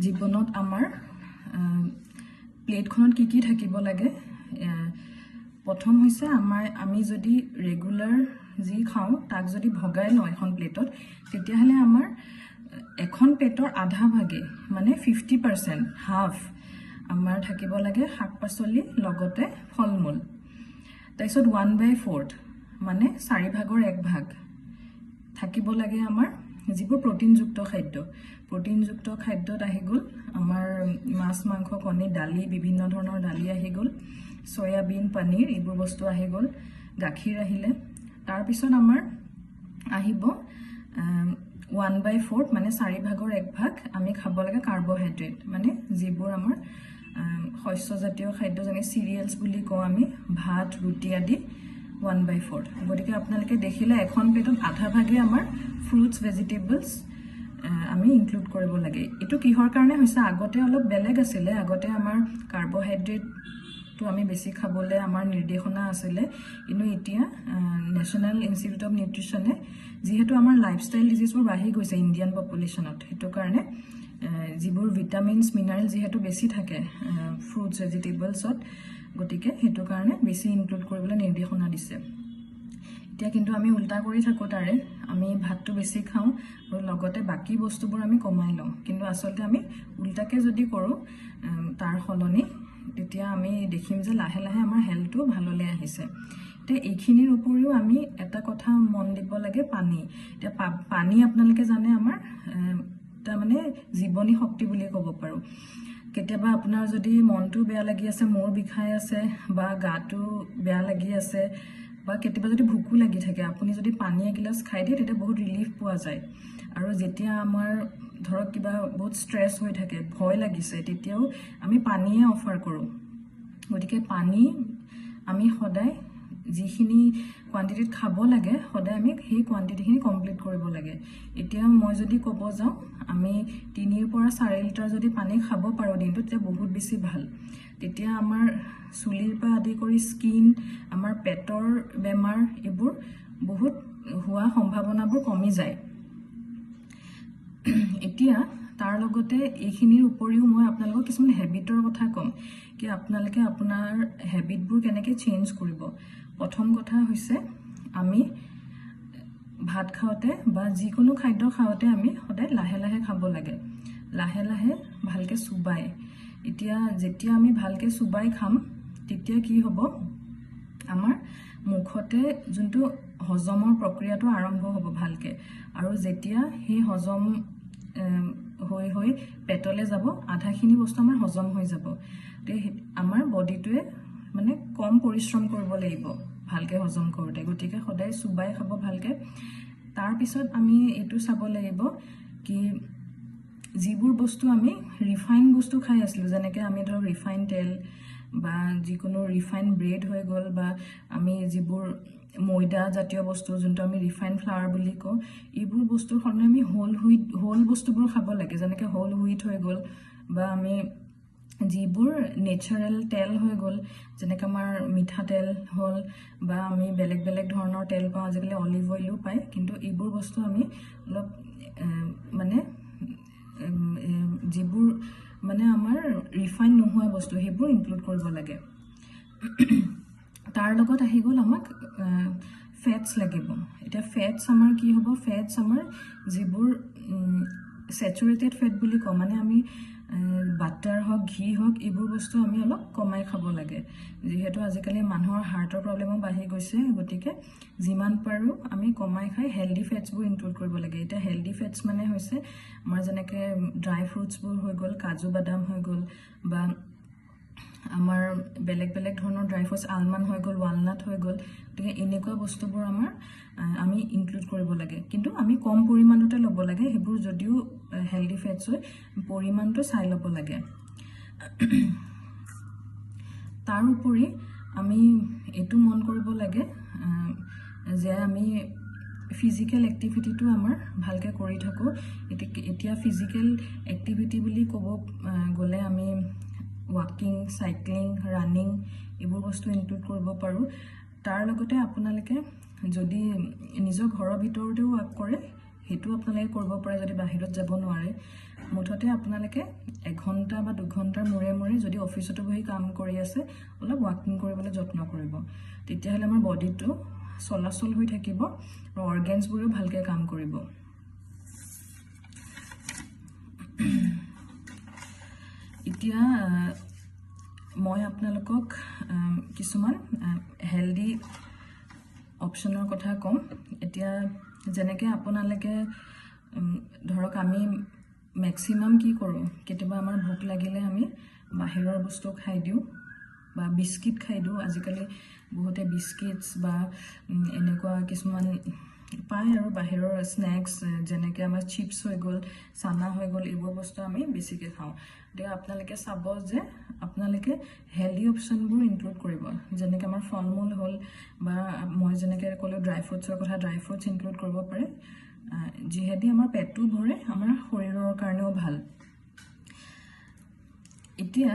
জীৱনত আমাৰ প্লেটখনত কি থাকিব লাগে প্ৰথম হৈছে আমি যদি ৰেগুলাৰ যি খাওঁ তাক যদি ভগাই লওঁ এখন প্লেটত তেতিয়াহ'লে আমাৰ এখন প্লেটৰ আধা ভাগে মানে 50% হাফ আমাৰ থাকিব লাগে শাক পাচলি লগতে ফলমূল তাৰপিছত 1/4 মানে 4 ভাগৰ 1 ভাগ থাকিব লাগে আমাৰ যিবোৰ প্ৰটিনযুক্ত খাদ্যত আহি গ'ল আমাৰ মাছ মাংস কণী দালি বিভিন্ন ধৰণৰ দালি আহি গ'ল সয়াবিন পনীৰ এইবোৰ বস্তু আহি গ'ল গাখীৰ আহিলে তাৰ পিছত আমাৰ আহিব 1/4 মানে 4 ভাগৰ 1 ভাগ আমি খাব লাগে কাৰ্বহাইড্ৰেট মানে যিবোৰ আমাৰ শস্যজাতীয় খাদ্য যেনে সিৰিয়েলছ বুলি কওঁ আমি ভাত ৰুটি আদি 1/4 গতিকে আপোনালোকে দেখিলে এখন প্লেটত আধা ভাগে আমাৰ ফ্ৰুটছ ভেজিটেবলছ আমি ইনক্লুড কৰিব লাগে এটো কিহৰ কাৰণে হৈছে আগতে অলপ বেলেগ আছিল আগতে আমাৰ কাৰ্বহাইড্ৰেটটো আমি বেছি খাবলৈ আমাৰ নিৰ্দেশনা আছিল কিন্তু এতিয়া নেশ্যনেল ইনষ্টিটিউট অফ নিউট্ৰিচনে যেহেতু আমাৰ লাইফষ্টাইল ডিজিজবোৰ বাঢ়ি গৈছে ইণ্ডিয়ান পপুলেশ্যনত হেতু কাৰণে যিবোৰ ভিটামিনছ মিনাৰেল যেহেতু বেছি থাকে ফ্ৰুটছ ভেজিটেবলছত গতিকে হেতু কাৰণে বেছি ইনক্লুড কৰিবলৈ নিৰ্দেশনা দিছে এতিয়া কিন্তু আমি উল্টা কৰি থাকো তাৰে আমি ভাতটো বেছি খাওঁ আৰু লগতে বাকি বস্তুবোৰ আমি কমাই লওঁ কিন্তু আসলতে আমি উল্টাকে যদি কৰো তাৰ হলনি তেতিয়া আমি দেখিম যে লাহে লাহে আমাৰ হেলথটো ভাললৈ আহিছে তে এইখিনিৰ উপৰিও আমি এটা কথা মন দিব লাগে পানী এতিয়া পানী আপোনালোকে জানে আমাৰ তাৰ মানে জীৱনী শক্তি বুলি ক'ব পাৰো কেতিয়াবা আপোনাৰ যদি মনটো বেয়া লাগি আছে মূৰ বিষাই আছে বা গাটো বেয়া লাগি আছে বা কেতিয়াবা যদি ভুকু লাগি থাকে আপুনি যদি পানী এগিলাস খাই দিয়ে তেতিয়া বহুত ৰিলিফ পোৱা যায় আৰু যেতিয়া আমাৰ ধৰক কিবা বহুত ষ্ট্ৰেছ হৈ থাকে ভয় লাগিছে তেতিয়াও আমি পানীয়ে অফাৰ কৰো গতিকে পানী আমি সদায় যিখিনি কোৱান্টিটিত খাব লাগে সদায় আমি সেই কোৱান্টিটিখিনি কমপ্লিট কৰিব লাগে এতিয়া মই যদি ক'ব যাওঁ আমি 3 পৰা 4 লিটাৰ যদি পানী খাব পাৰো দিনটোত তেতিয়া বহুত বেছি ভাল তেতিয়া আমাৰ চুলিৰ পৰা আদি কৰি স্কিন আমাৰ পেটৰ বেমাৰ এইবোৰ বহুত হোৱা সম্ভাৱনাবোৰ কমি যায় এতিয়া তাৰ লগতে এইখিনিৰ উপৰিও মই আপোনালোকক কিছুমান হেবিটৰ কথা ক'ম কি আপোনালোকে আপোনাৰ হেবিটবোৰ কেনেকৈ চেঞ্জ কৰিব প্ৰথম কথা হৈছে আমি ভাত খাওঁতে বা যিকোনো খাদ্য খাওঁতে আমি সদায় লাহে লাহে খাব লাগে লাহে লাহে ভালকে চুবাই এতিয়া যেতিয়া আমি ভালকে চুবাই খাম তেতিয়া কি হ'ব আমাৰ মুখতে যোনটো হজমৰ প্ৰক্ৰিয়াটো আৰম্ভ হ'ব ভালকে আৰু যেতিয়া সেই হজম হৈ পেটলে যাব আধাখিনি বস্তু আমাৰ হজম হৈ যাব তে আমাৰ বডিটোৱে মানে কম পৰিশ্ৰম কৰিব লাগিব ভালকে হজম কৰোতে গতিকে সদায় চুবাই খাব ভালকে তাৰ পিছত আমি এটো চাব লাগিব কি যিবোৰ বস্তু আমি ৰিফাইন বস্তু খাই আছিলো যেনেকে আমি ধৰ ৰিফাইন তেল বা যিকোনো ৰিফাইন ব্ৰেড হৈ গ'ল বা আমি যিবোৰ ময়দা জাতীয় বস্তু যোনটো আমি ৰিফাইন ফ্লাৱাৰ বুলি কওঁ এইবোৰ বস্তুৰ সলনি আমি হোল বস্তুবোৰ খাব লাগে যেনেকে হোল হুইট হৈ গ'ল বা আমি যিবোৰ নেচাৰেল তেল হৈ গ'ল যেনেকে আমাৰ মিঠা তেল হ'ল বা আমি বেলেগ বেলেগ ধৰণৰ তেল পাওঁ আজিকালি অলিভ অইলো পায় কিন্তু এইবোৰ বস্তু আমি অলপ মানে যিবোৰ মানে আমাৰ ৰিফাইন নোহোৱা বস্তু সেইবোৰ ইনক্লুড কৰিব লাগে তাৰ লগত আহি গ'ল আমাক ফেটছ লাগিব এতিয়া ফেটছ আমাৰ কি হ'ব ফেটছ আমাৰ যিবোৰ স্যাচুৰেটেড ফেট বুলি কওঁ মানে আমি বাটাৰ হওক ঘি হওক এইবোৰ বস্তু আমি অলপ কমাই খাব লাগে যেহেতু আজিকালি মানুহৰ হাৰ্টৰ প্ৰব্লেমো বাঢ়ি গৈছে গতিকে যিমান পাৰো আমি কমাই খাই হেলদি ফেটছবোৰ ইনক্লুড কৰিব লাগে এটা হেলদি ফেটছ মানে হৈছে আমাৰ যেনেকে ড্ৰাই ফ্ৰুটছবোৰ হৈ গ'ল কাজু বাদাম হৈ গ'ল বা আমাৰ বেলেগ বেলেগ ধৰণৰ ড্ৰাই ফ্ৰুটছ আলমণ্ড হৈ গ'ল ৱালনাট হৈ গ'ল গতিকে এনেকুৱা বস্তুবোৰ আমাৰ আমি ইনক্লুড কৰিব লাগে কিন্তু আমি কম পৰিমাণতে ল'ব লাগে সেইবোৰ যদিও হেলদি ফেটছ হয় পৰিমাণটো চাই ল'ব লাগে তাৰ উপৰি আমি এটো মন কৰিব লাগে যে আমি ফিজিক্যাল এক্টিভিটিটো আমাৰ ভালকে কৰি থাকো এতিয়া ফিজিক্যাল এক্টিভিটি বুলি ক'ব গ'লে আমি ওয়াকিং সাইক্লিং রানিং এইবোৰ বস্তু ইনক্লুড কৰিব পাৰো তাৰ লগতে আপোনালোকে যদি নিজৰ ঘৰৰ ভিতৰতেও ওয়াক কৰে সেইটো আপোনালোকে কৰিব পাৰে যদি বাহিৰত যাব নোৱাৰে মুঠতে আপোনালোকে 1 ঘণ্টা বা 2 ঘণ্টাৰ মূৰে মূৰে যদি অফিচতো বহি কাম কৰি আছে অলপ ৱাকিং কৰিবলৈ যত্ন কৰিব তেতিয়াহ'লে আমাৰ বডিটো চলাচল হৈ থাকিব আৰু অৰ্গেনছবোৰো ভালকৈ কাম কৰিব এতিয়া মই আপোনালোকক কিছুমান হেলদি অপচনৰ কথা কম এতিয়া যেনেকৈ আপোনালোকে ধৰক আমি মেক্সিমাম কি কৰোঁ কেতিয়াবা আমাৰ ভোক লাগিলে আমি বাহিৰৰ বস্তু খাই দিওঁ বা বিস্কিট খাই দিওঁ আজিকালি বহুতে বিস্কিটছ বা এনেকুৱা কিছুমান পায় আৰু বাহিৰৰ স্নেক্স যেনেকৈ আমাৰ চিপছ হৈ গ'ল চানা হৈ গ'ল এইবোৰ বস্তু আমি বেছিকৈ খাওঁ গতিকে আপোনালোকে চাব যে আপোনালোকে হেলদি অপশ্যনবোৰ ইনক্লুড কৰিব যেনেকৈ আমাৰ ফল মূল হ'ল বা মই যেনেকৈ ক'লোঁ ড্ৰাই ফ্ৰুটছৰ কথা ড্ৰাই ফ্ৰুটছ ইনক্লুড কৰিব পাৰে যিহেদি আমাৰ পেটটো ভৰে আমাৰ শৰীৰৰ কাৰণেও ভাল এতিয়া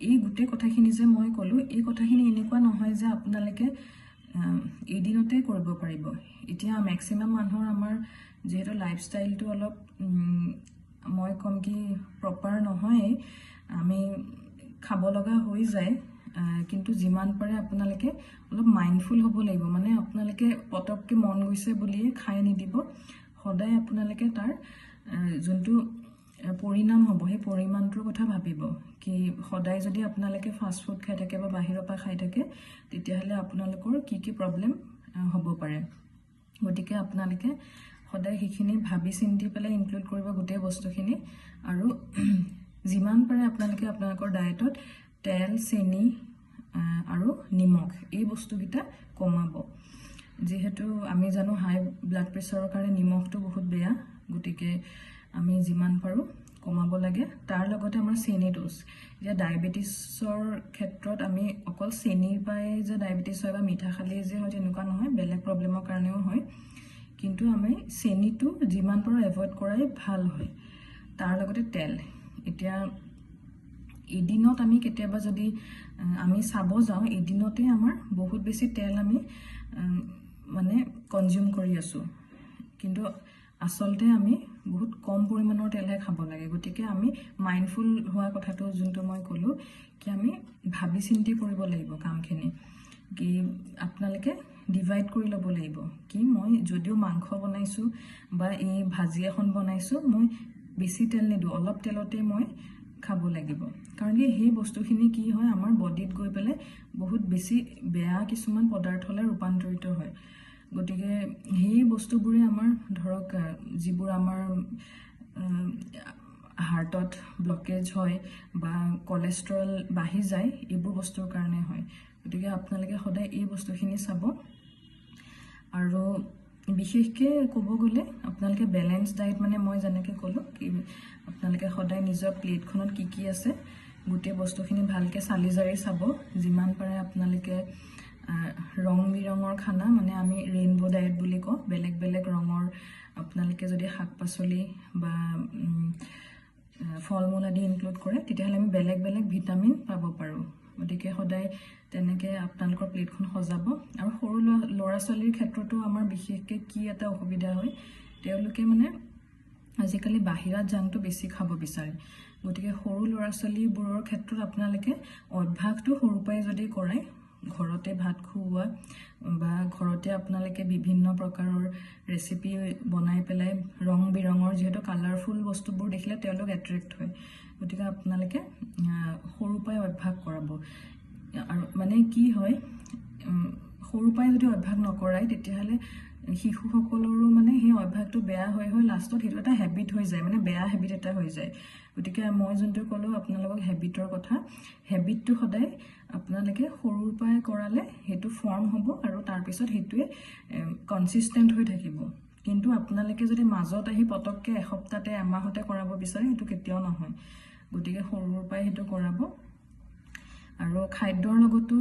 এই গোটেই কথাখিনি যে মই ক'লোঁ এই কথাখিনি এনেকুৱা নহয় যে আপোনালোকে এদিনতে কৰিব পাৰিব এতিয়া মেক্সিমাম মানুহৰ আমাৰ যিহেতু লাইফষ্টাইলটো অলপ মই কম কি প্ৰপাৰ নহয় আমি খাব লগা হৈ যায় কিন্তু যিমান পাৰে আপোনালোকে অলপ মাইণ্ডফুল হ'ব লাগিব মানে আপোনালোকে পটককৈ মন গৈছে বুলিয়ে খাই নিদিব সদায় আপোনালোকে তাৰ যোনটো পৰিণাম হ'ব সেই পৰিমাণটোৰ কথা ভাবিব কি সদায় যদি আপোনালোকে ফাষ্ট ফুড খাই থাকে বা বাহিৰৰ পৰা খাই থাকে তেতিয়াহ'লে আপোনালোকৰ কি কি প্ৰব্লেম হ'ব পাৰে গতিকে আপোনালোকে সদায় সেইখিনি ভাবি চিন্তি পেলাই ইনক্লুড কৰিব গোটেই বস্তুখিনি আৰু যিমান পাৰে আপোনালোকে আপোনালোকৰ ডায়েটত তেল চেনি আৰু নিমখ এই বস্তুকেইটা কমাব যিহেতু আমি জানো হাই ব্লাড প্ৰেছাৰৰ কাৰণে নিমখটো বহুত বেয়া গতিকে আমি যিমান পাৰোঁ কমাব লাগে তাৰ লগতে আমাৰ চেনি ড'জ এতিয়া ডায়েবেটিছৰ ক্ষেত্ৰত আমি অকল চেনিৰ পৰাই যে ডায়েবেটিছ হয় বা মিঠা খালেই যে হয় তেনেকুৱা নহয় বেলেগ প্ৰব্লেমৰ কাৰণেও হয় কিন্তু আমি চেনিটো যিমান পাৰোঁ এভইড কৰাই ভাল হয় তাৰ লগতে তেল এতিয়া এদিনত আমি কেতিয়াবা যদি আমি চাব যাওঁ এদিনতে আমাৰ বহুত বেছি তেল আমি মানে কনজিউম কৰি আছোঁ কিন্তু আচলতে আমি বহুত কম পৰিমাণৰ তেলহে খাব লাগে গতিকে আমি মাইণ্ডফুল হোৱা কথাটো যোনটো মই ক'লোঁ কি আমি ভাবি চিন্তি কৰিব লাগিব কামখিনি কি আপোনালোকে ডিভাইড কৰি ল'ব লাগিব কি মই যদিও মাংস বনাইছোঁ বা এই ভাজি এখন বনাইছোঁ মই বেছি তেল নিদিওঁ অলপ তেলতে মই খাব লাগিব কাৰণ কি সেই বস্তুখিনি কি হয় আমাৰ বডিত গৈ পেলাই বহুত বেছি বেয়া কিছুমান পদাৰ্থলৈ ৰূপান্তৰিত হয় গতিকে সেই বস্তুবোৰে আমাৰ ধৰক যিবোৰ আমাৰ হাৰ্টত ব্লকেজ হয় বা কলেষ্ট্ৰল বাঢ়ি যায় এইবোৰ বস্তুৰ কাৰণে হয় গতিকে আপোনালোকে সদায় এই বস্তুখিনি চাব আৰু বিশেষকৈ ক'ব গ'লে আপোনালোকে বেলেঞ্চ ডায়েট মানে মই যেনেকৈ ক'লোঁ কি আপোনালোকে সদায় নিজৰ প্লেটখনত কি কি আছে গোটেই বস্তুখিনি ভালকৈ চালি জাৰি চাব যিমান পাৰে আপোনালোকে ৰং বিৰঙৰ খানা মানে আমি ৰেইনবো ডায়েট বুলি কওঁ বেলেগ বেলেগ ৰঙৰ আপোনালোকে যদি শাক পাচলি বা ফল মূল আদি ইনক্লুড কৰে তেতিয়াহ'লে আমি বেলেগ বেলেগ ভিটামিন পাব পাৰোঁ গতিকে সদায় তেনেকৈ আপোনালোকৰ প্লেটখন সজাব আৰু সৰু ল'ৰা ছোৱালীৰ ক্ষেত্ৰতো আমাৰ বিশেষকৈ কি এটা অসুবিধা হয় তেওঁলোকে মানে আজিকালি বাহিৰত জাংকটো বেছি খাব বিচাৰে গতিকে সৰু ল'ৰা ছোৱালীবোৰৰ ক্ষেত্ৰত আপোনালোকে অভ্যাসটো সৰুৰ পৰাই যদি কৰে ঘৰতে ভাত খুওৱা বা ঘৰতে আপোনালোকে বিভিন্ন প্ৰকাৰৰ ৰেচিপি বনাই পেলাই ৰং বিৰঙৰ যিহেতু কালাৰফুল বস্তুবোৰ দেখিলে তেওঁলোক এট্ৰেক্ট হয় গতিকে আপোনালোকে সৰুৰ পৰাই অভ্যাস কৰাব আৰু মানে কি হয় সৰুৰ পৰাই যদি অভ্যাস নকৰাই তেতিয়াহ'লে শিশুসকলৰো মানে সেই অভ্যাসটো বেয়া হৈ লাষ্টত সেইটো এটা হেবিট হৈ যায় মানে বেয়া হেবিট এটা হৈ যায় গতিকে মই যোনটো ক'লোঁ আপোনালোকক হেবিটৰ কথা হেবিটটো সদায় আপোনালোকে সৰুৰ পৰাই কৰালে সেইটো ফৰ্ম হ'ব আৰু তাৰপিছত সেইটোৱে কনচিষ্টেণ্ট হৈ থাকিব কিন্তু আপোনালোকে যদি মাজত আহি পটককৈ এসপ্তাহতে এমাহতে কৰাব বিচাৰে সেইটো কেতিয়াও নহয় গতিকে সৰুৰ পৰাই সেইটো কৰাব আৰু খাদ্যৰ লগতো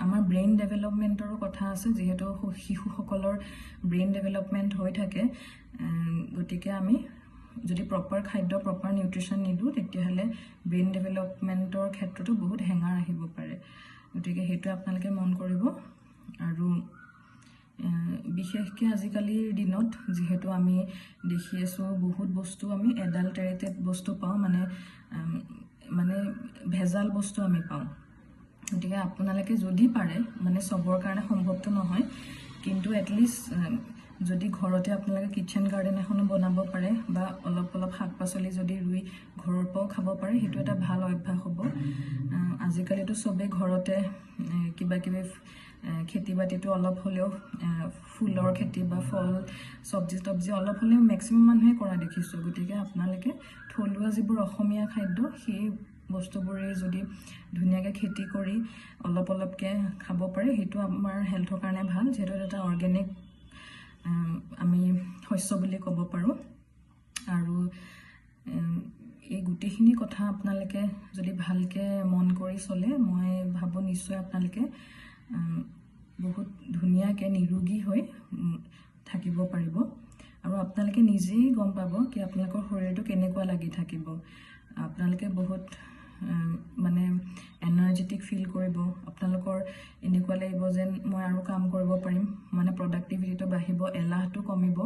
আমাৰ ব্ৰেইন ডেভেলপমেণ্টৰো কথা আছে যিহেতু শিশুসকলৰ ব্ৰেইন ডেভেলপমেণ্ট হৈ থাকে গতিকে আমি যদি প্ৰপাৰ খাদ্য প্ৰপাৰ নিউট্ৰিশ্যন নিদিওঁ তেতিয়াহ'লে ব্ৰেইন ডেভেলপমেণ্টৰ ক্ষেত্ৰতো বহুত হেঙাৰ আহিব পাৰে গতিকে সেইটো আপোনালোকে মন কৰিব আৰু বিশেষকৈ আজিকালিৰ দিনত যিহেতু আমি দেখি আছোঁ বহুত বস্তু আমি এডাল্টাৰেটেড বস্তু পাওঁ, মানে ভেজাল বস্তু আমি পাওঁ। গতিকে আপোনালোকে যদি পাৰে, মানে চবৰ কাৰণে সম্ভৱটো নহয়, কিন্তু এটলিষ্ট যদি ঘৰতে আপোনালোকে কিটচেন গাৰ্ডেন এখনো বনাব পাৰে বা অলপ অলপ শাক পাচলি যদি ৰুই ঘৰৰ পৰাও খাব পাৰে, সেইটো এটা ভাল অভ্যাস হ'ব। আজিকালিতো চবেই ঘৰতে কিবা কিবি খেতি বাতিটো অলপ হ'লেও ফুলৰ খেতি বা ফল চব্জি অলপ হ'লেও মেক্সিমাম মানুহে কৰা দেখিছোঁ। গতিকে আপোনালোকে থলুৱা যিবোৰ অসমীয়া খাদ্য সেই বস্তুবোৰে যদি ধুনীয়াকৈ খেতি কৰি অলপ অলপকৈ খাব পাৰে, সেইটো আমাৰ হেল্থৰ কাৰণে ভাল, যিহেতু এটা অৰ্গেনিক আমি শস্য বুলি ক'ব পাৰোঁ। আৰু এই গোটেইখিনি কথা আপোনালোকে যদি ভালকৈ মন কৰি চলে, মই ভাবোঁ নিশ্চয় আপোনালোকে বহুত ধুনীয়াকৈ নিৰোগী হৈ থাকিব পাৰিব। আৰু আপোনালোকে নিজেই গম পাব কি আপোনালোকৰ শৰীৰটো কেনেকুৱা লাগি থাকিব। আপোনালোকে বহুত মানে এনাৰ্জেটিক ফিল কৰিব। আপোনালোকৰ এনেকুৱা লাগিব যেন মই আৰু কাম কৰিব পাৰিম, মানে প্ৰডাক্টিভিটিটো বাঢ়িব, এলাহটো কমিব।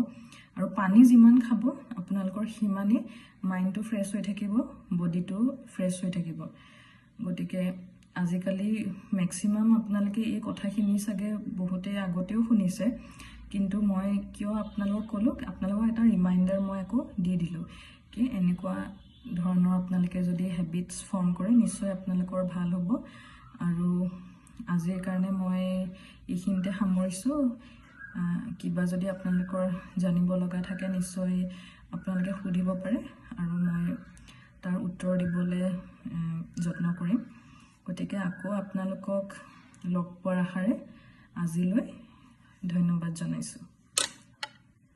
আৰু পানী যিমান খাব আপোনালোকৰ সিমানেই মাইণ্ডটো ফ্ৰেছ হৈ থাকিব, বডিটো ফ্ৰেছ হৈ থাকিব। গতিকে আজিকালি মেক্সিমাম আপোনালোকে এই কথাখিনি চাগে বহুতে আগতেও শুনিছে, কিন্তু মই কিয় আপোনালোকক ক'লোঁ, আপোনালোকক এটা ৰিমাইণ্ডাৰ মই আকৌ দি দিলোঁ কি এনেকুৱা ধৰণৰ আপোনালোকে যদি হেবিটছ ফৰ্ম কৰে নিশ্চয় আপোনালোকৰ ভাল হ'ব। আৰু আজিৰ কাৰণে মই এইখিনিতে সামৰিছোঁ। কিবা যদি আপোনালোকৰ জানিব লগা থাকে নিশ্চয় আপোনালোকে সুধিব পাৰে আৰু মই তাৰ উত্তৰ দিবলৈ যত্ন কৰিম। গতিকে আকৌ আপোনালোকক লগ পোৱাৰ আশাৰে আজিলৈ ধন্যবাদ জনাইছোঁ।